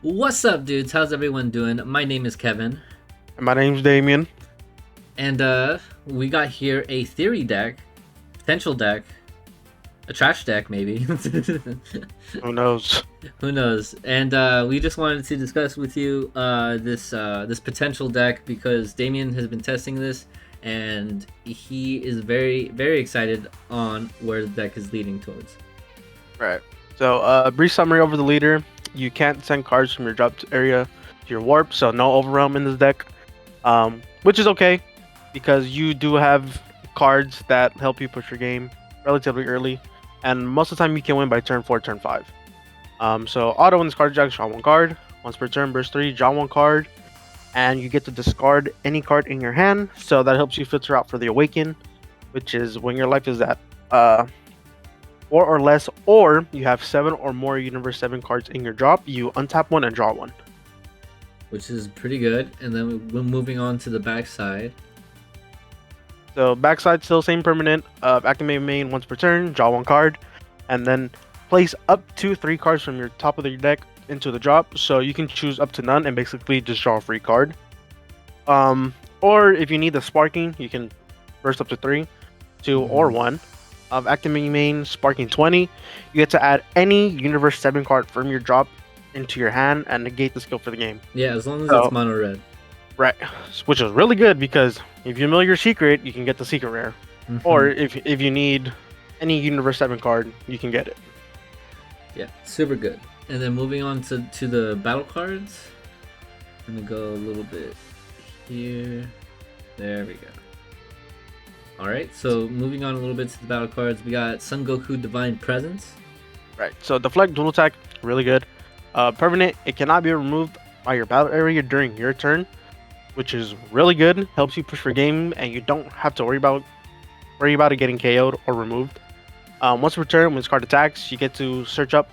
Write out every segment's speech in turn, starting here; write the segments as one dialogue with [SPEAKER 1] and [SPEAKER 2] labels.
[SPEAKER 1] What's up, dudes? How's everyone doing? My name is Kevin,
[SPEAKER 2] My name's Damyan.
[SPEAKER 1] and we got here a theory deck, potential deck, a trash deck, maybe.
[SPEAKER 2] Who knows?
[SPEAKER 1] Who knows? And we just wanted to discuss with you this potential deck because Damien has been testing this, and he is very excited on where the deck is leading towards.
[SPEAKER 2] Right. So, brief summary over the leader. You can't send cards from your dropped area to your warp, so no overwhelm in this deck. Which is okay because you do have cards that help you push your game relatively early, and most of the time you can win by turn 4, turn 5. So auto in this card jack, draw one card. Once per turn, burst 3, draw one card, and you get to discard any card in your hand. So that helps you filter out for the awaken, which is when your life is at 4 or less, or you have 7 or more Universe 7 cards in your drop. You untap one and draw one.
[SPEAKER 1] Which is pretty good. And then we're moving on to the backside.
[SPEAKER 2] So backside still same permanent. Activate main once per turn, draw one card, and then place up to 3 cards from your top of your deck into the drop. So you can choose up to none and basically just draw a free card. Or if you need the sparking, you can burst up to 3, 2, or 1. Activating main, sparking 20. You get to add any Universe 7 card from your drop into your hand and negate the skill for the game.
[SPEAKER 1] Yeah, as long as it's mono red.
[SPEAKER 2] Right, which is really good because if you mill your secret, you can get the secret rare. Or if you need any Universe 7 card, you can get it.
[SPEAKER 1] Yeah, super good. And then moving on to the battle cards. I'm gonna go a little bit here. There we go. Alright, so moving on a little bit to the battle cards, we got Son Goku Divine Presence.
[SPEAKER 2] Right, so deflect, dual attack, really good. Permanent, it cannot be removed by your battle area during your turn, which is really good. Helps you push for game, and you don't have to worry about it getting KO'd or removed. Once per turn, when this card attacks, you get to search up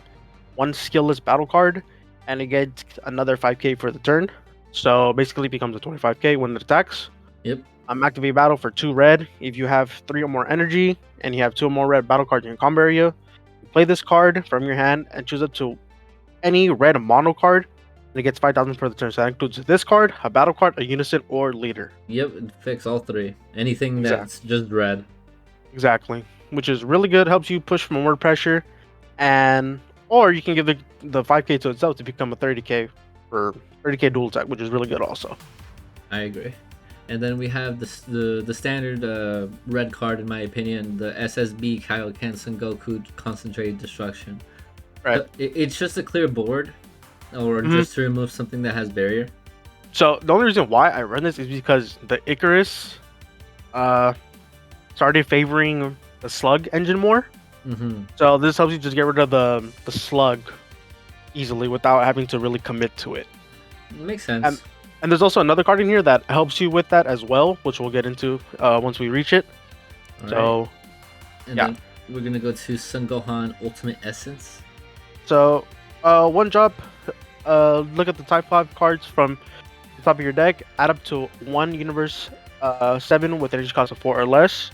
[SPEAKER 2] one skillless battle card, and it gets another 5k for the turn. So basically, it becomes a 25k when it attacks.
[SPEAKER 1] Yep.
[SPEAKER 2] Activate battle for 2 red. If you have 3 or more energy, and you have 2 or more red battle cards in your combo area, you play this card from your hand and choose up to any red mono card, and it gets 5,000 per the turn. So that includes this card, a battle card, a unison, or leader.
[SPEAKER 1] Yep, it fix all 3. Anything that's just red.
[SPEAKER 2] Exactly. Which is really good, helps you push from word pressure, or you can give the 5k to itself to become a 30k for 30k dual attack, which is really good also.
[SPEAKER 1] I agree. And then we have the standard red card, in my opinion, the SSB Kaioken Son Goku Concentrated Destruction.
[SPEAKER 2] Right.
[SPEAKER 1] It's just a clear board, or just to remove something that has barrier.
[SPEAKER 2] So the only reason why I run this is because the Icarus started favoring the slug engine more. So this helps you just get rid of the slug easily without having to really commit to it.
[SPEAKER 1] Makes sense.
[SPEAKER 2] And there's also another card in here that helps you with that as well, which we'll get into once we reach it.
[SPEAKER 1] All
[SPEAKER 2] so,
[SPEAKER 1] right. And then we're gonna go to Son Gohan Ultimate Essence.
[SPEAKER 2] So, one drop. Look at the type 5 cards from the top of your deck. Add up to 1 Universe 7 with energy cost of 4 or less,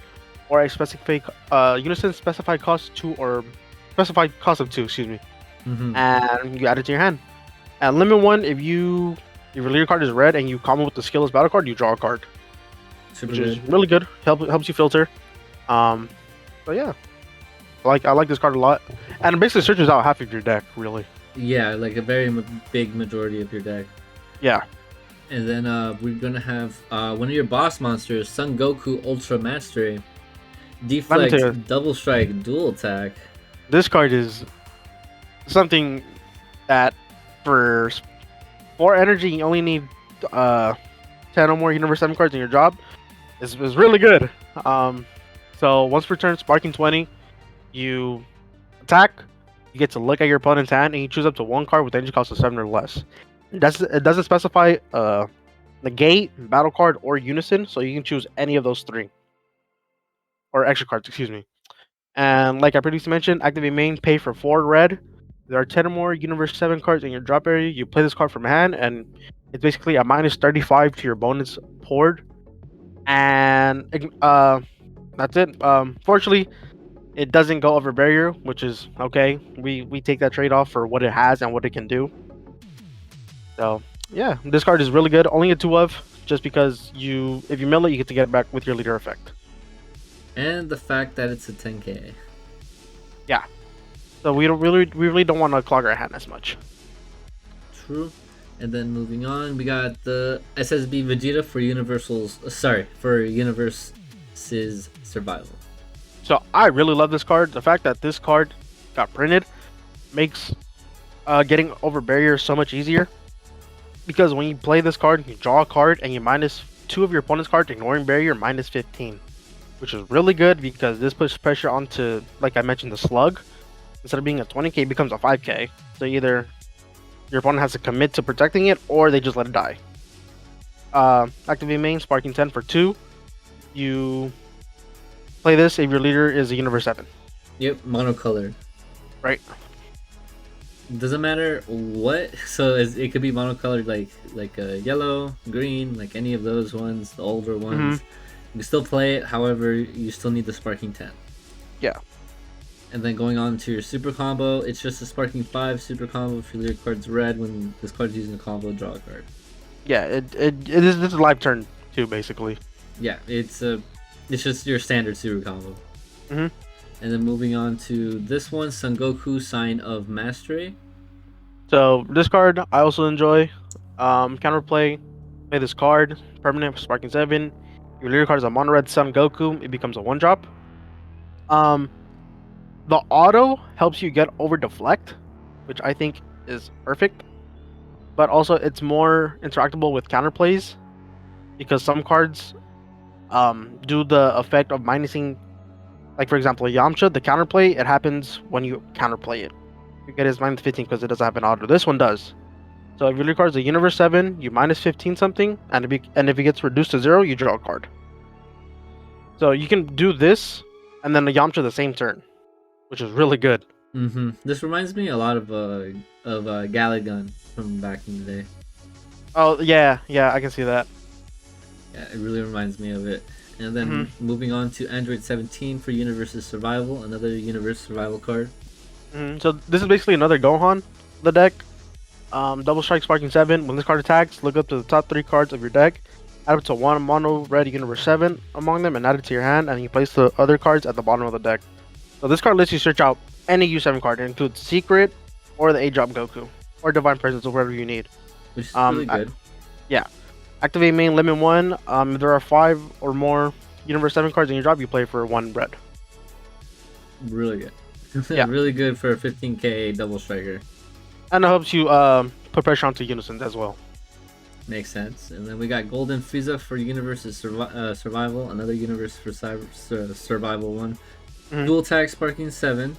[SPEAKER 2] or a specific unison specified cost 2 or specified cost of 2. Excuse me. And you add it to your hand. And limit 1 if your leader card is red and you combo with the skillless battle card, you draw a card, which is really good. Helps you filter. So yeah, I like this card a lot, and it basically searches out half of your deck, really.
[SPEAKER 1] Yeah, like a very big majority of your deck.
[SPEAKER 2] Yeah.
[SPEAKER 1] And then we're gonna have one of your boss monsters, Son Goku Ultra Mastery, Deflect, Double Strike, Dual Attack.
[SPEAKER 2] This card is something that for energy, you only need 10 or more Universe 7 cards in your drop. Is really good. So once per turn, sparking 20, you attack. You get to look at your opponent's hand, and you choose up to 1 card with energy cost of 7 or less. It doesn't specify negate, battle card, or unison, so you can choose any of those 3 or extra cards. Excuse me. And like I previously mentioned, activate main, pay for 4 red. There are 10 or more Universe 7 cards in your drop area. You play this card from hand, and it's basically a minus 35 to your bonus poured. And that's it. Fortunately, it doesn't go over barrier, which is okay. We take that trade off for what it has and what it can do. So yeah, this card is really good. Only a 2 of, just because if you mill it, you get to get it back with your leader effect.
[SPEAKER 1] And the fact that it's a 10k.
[SPEAKER 2] Yeah. So we really don't want to clog our hand as much.
[SPEAKER 1] True. And then moving on, we got the SSB Vegeta for Universe's Survival.
[SPEAKER 2] So I really love this card. The fact that this card got printed makes getting over barriers so much easier. Because when you play this card, you draw a card and you minus 2 of your opponent's cards, ignoring barrier, minus 15. Which is really good because this puts pressure onto, like I mentioned, the slug. Instead of being a 20k, it becomes a 5k. So either your opponent has to commit to protecting it, or they just let it die. Activate main, Sparking 10 for 2. You play this if your leader is a Universe 7.
[SPEAKER 1] Yep, monocolored.
[SPEAKER 2] Right.
[SPEAKER 1] Doesn't matter what. So it could be monocolored, like yellow, green, like any of those ones, the older ones. You can still play it. However, you still need the Sparking 10.
[SPEAKER 2] Yeah.
[SPEAKER 1] And then going on to your super combo, it's just a Sparking 5 super combo. If your leader card's red, when this card's using a combo, draw a card.
[SPEAKER 2] Yeah, it is. This is live turn 2 basically.
[SPEAKER 1] Yeah, it's just your standard super combo.
[SPEAKER 2] Mm-hmm.
[SPEAKER 1] And then moving on to this one, Son Goku, Sign of Mastery.
[SPEAKER 2] So this card I also enjoy. Counterplay, play this card, permanent Sparking 7. Your leader card is a mono red Son Goku. It becomes a 1-drop. The auto helps you get over deflect, which I think is perfect. But also it's more interactable with counterplays, because some cards do the effect of minusing. Like for example, Yamcha, the counterplay, it happens when you counterplay it. You get his minus 15 because it doesn't have an auto. This one does. So if your leader card is a Universe 7, you minus 15 something, and if it gets reduced to 0, you draw a card. So you can do this, and then the Yamcha the same turn, which is really good.
[SPEAKER 1] This reminds me a lot of Galagun from back in the day.
[SPEAKER 2] Oh yeah, I can see that.
[SPEAKER 1] Yeah, it really reminds me of it. And then moving on to Android 17 for Universe's Survival, another Universe Survival card.
[SPEAKER 2] So this is basically another Gohan, the deck. Double Strike Sparking 7. When this card attacks, look up to the top 3 cards of your deck. Add up to 1 mono red Universe 7 among them and add it to your hand, and you place the other cards at the bottom of the deck. So this card lets you search out any U7 card. It includes Secret, or the 8-drop Goku, or Divine Presence, or whatever you need.
[SPEAKER 1] Which is really good.
[SPEAKER 2] Yeah. Activate main, limit 1. If there are 5 or more Universe 7 cards in your drop, you play for 1 red.
[SPEAKER 1] Really good.
[SPEAKER 2] Yeah.
[SPEAKER 1] Really good for a 15k double striker.
[SPEAKER 2] And it helps you put pressure onto Unisons as well.
[SPEAKER 1] Makes sense. And then we got Golden Frieza for Universe's Survival, another Universe for Survival one. Dual attack Sparking 7.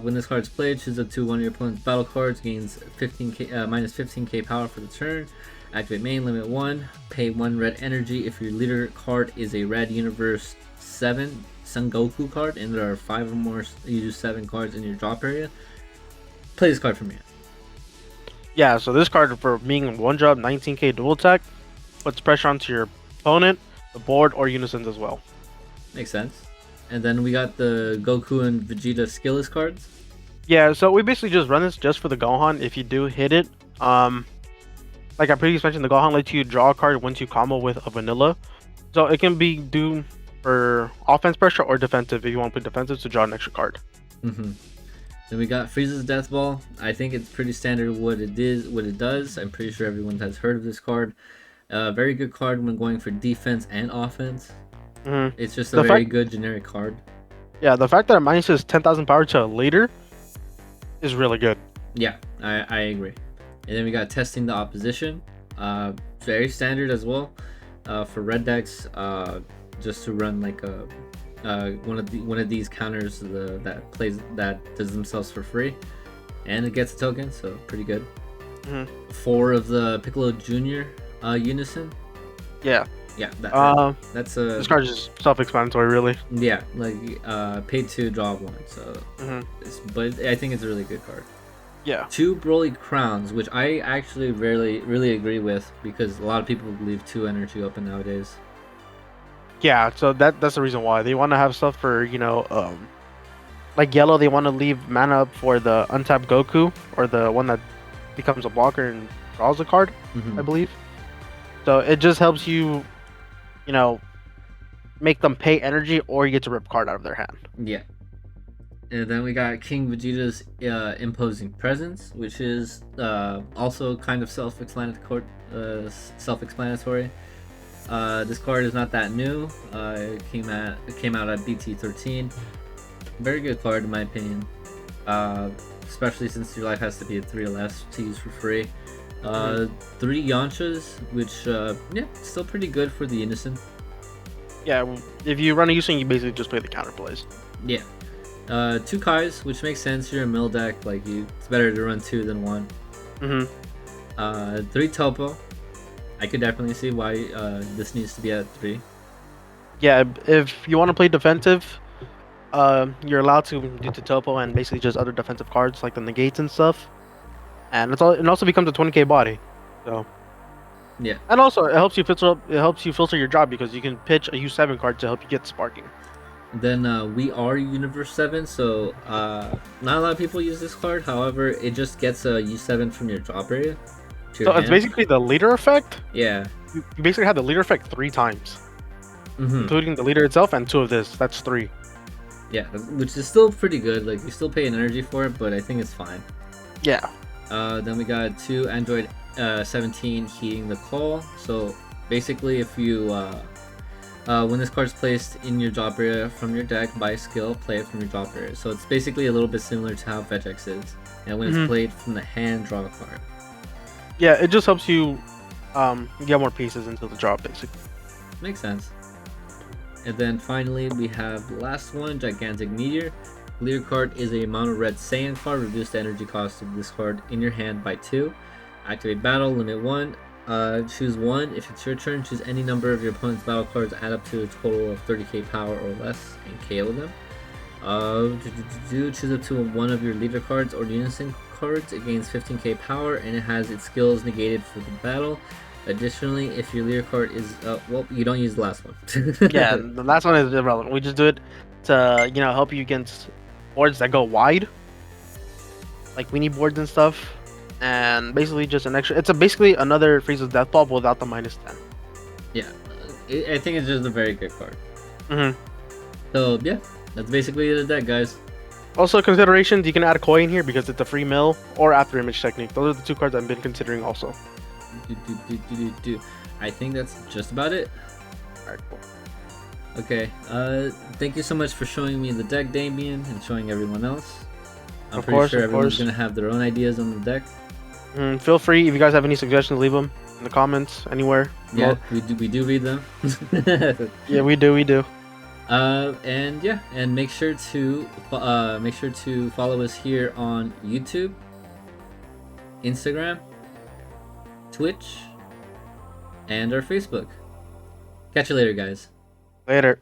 [SPEAKER 1] When this card is played, choose a 2/1 your opponent's battle cards, gains 15k minus 15k power for the turn. Activate main, limit 1. Pay 1 red energy if your leader card is a red Universe 7 Son Goku card, and there are 5 or more U7 cards in your drop area. Play this card from here.
[SPEAKER 2] Yeah, so this card, for being 1-drop, 19k dual attack, puts pressure onto your opponent, the board, or Unisons as well.
[SPEAKER 1] Makes sense. And then we got the Goku and Vegeta skillless cards.
[SPEAKER 2] Yeah, so we basically just run this just for the Gohan. If you do hit it, like I previously mentioned, the Gohan lets you draw a card once you combo with a vanilla. So it can be due for offense pressure or defensive if you want to put defensive to draw an extra card.
[SPEAKER 1] Then we got Frieza's Death Ball. I think it's pretty standard what it does. I'm pretty sure everyone has heard of this card. Very good card when going for defense and offense. It's just a very good generic card.
[SPEAKER 2] Yeah, the fact that it minuses 10,000 power to a leader is really good.
[SPEAKER 1] Yeah, I agree. And then we got Testing the Opposition. Very standard as well. For red decks, just to run like a one of these counters that does themselves for free, and it gets a token, so pretty good. 4 of the Piccolo Junior Unison.
[SPEAKER 2] Yeah,
[SPEAKER 1] that's
[SPEAKER 2] this card is just self-explanatory, really.
[SPEAKER 1] Yeah, like pay 2, draw 1. So, but I think it's a really good card.
[SPEAKER 2] Yeah.
[SPEAKER 1] 2 Broly Crowns, which I actually really agree with, because a lot of people leave 2 energy open nowadays.
[SPEAKER 2] Yeah, so that's the reason why they want to have stuff for, like yellow. They want to leave mana up for the untapped Goku, or the one that becomes a blocker draws a card,
[SPEAKER 1] Mhm.
[SPEAKER 2] I believe. So it just helps you, you know, make them pay energy, or you get to rip card out of their hand.
[SPEAKER 1] Yeah. And then we got King Vegeta's imposing presence, which is also kind of self-explanatory. This card is not that new. It came out at BT13. Very good card in my opinion. Especially since your life has to be at 3 or less to use for free. 3 Yanchas, which yeah, still pretty good for the innocent.
[SPEAKER 2] Yeah, if you run a using, you basically just play the counterplays.
[SPEAKER 1] Yeah. 2 Kais, which makes sense. You're a mill deck, like it's better to run 2 than 1. 3 Topo. I could definitely see why this needs to be at 3.
[SPEAKER 2] Yeah, if you want to play defensive, you're allowed to do the topo and basically just other defensive cards like the negates and stuff. And it also becomes a 20k body. So
[SPEAKER 1] yeah.
[SPEAKER 2] And also it helps you filter your job because you can pitch a U7 card to help you get sparking.
[SPEAKER 1] Then we are Universe 7, so not a lot of people use this card. However, it just gets a U7 from your drop area.
[SPEAKER 2] So it's basically the leader effect.
[SPEAKER 1] Yeah.
[SPEAKER 2] You basically have the leader effect 3 times, including the leader itself and 2 of this. That's 3.
[SPEAKER 1] Yeah, which is still pretty good. Like you still pay an energy for it, but I think it's fine.
[SPEAKER 2] Yeah.
[SPEAKER 1] Then we got 2 Android 17 heeding the call. So basically, if you when this card's placed in your drop area from your deck by skill, play it from your drop area. So it's basically a little bit similar to how Vegex is. And when it's played from the hand, draw a card.
[SPEAKER 2] Yeah, it just helps you get more pieces into the drop, basically.
[SPEAKER 1] Makes sense. And then finally, we have the last one, Gigantic Meteor. Leader card is a mono red Saiyan card. Reduce the energy cost of this card in your hand by 2. Activate battle, limit 1. Choose 1. If it's your turn, choose any number of your opponent's battle cards, add up to a total of 30k power or less, and KO them. Choose up to 1 of your leader cards or unison cards. It gains 15k power, and it has its skills negated for the battle. Additionally, if your leader card is well, you don't use the last one.
[SPEAKER 2] Yeah, the last one is irrelevant. We just do it to help you against boards that go wide, like weenie boards and stuff, and basically just an extra. It's basically another Frieza's Death Ball without the -10.
[SPEAKER 1] Yeah, I think it's just a very good card. So yeah, that's basically the deck, guys.
[SPEAKER 2] Also, considerations: you can add a coin here because it's a free mill or after image technique. Those are the 2 cards I've been considering also.
[SPEAKER 1] I think that's just about it.
[SPEAKER 2] Alright, cool.
[SPEAKER 1] Okay, thank you so much for showing me the deck, Damyan, and showing everyone else. I'm
[SPEAKER 2] Of
[SPEAKER 1] pretty
[SPEAKER 2] course,
[SPEAKER 1] sure
[SPEAKER 2] of
[SPEAKER 1] everyone's
[SPEAKER 2] course.
[SPEAKER 1] gonna have their own ideas on the deck.
[SPEAKER 2] Feel free if you guys have any suggestions, leave them in the comments anywhere.
[SPEAKER 1] Yeah, we do read them.
[SPEAKER 2] Yeah, we do.
[SPEAKER 1] And yeah, and make sure to follow us here on YouTube, Instagram, Twitch, and our Facebook. Catch you later, guys.
[SPEAKER 2] Later.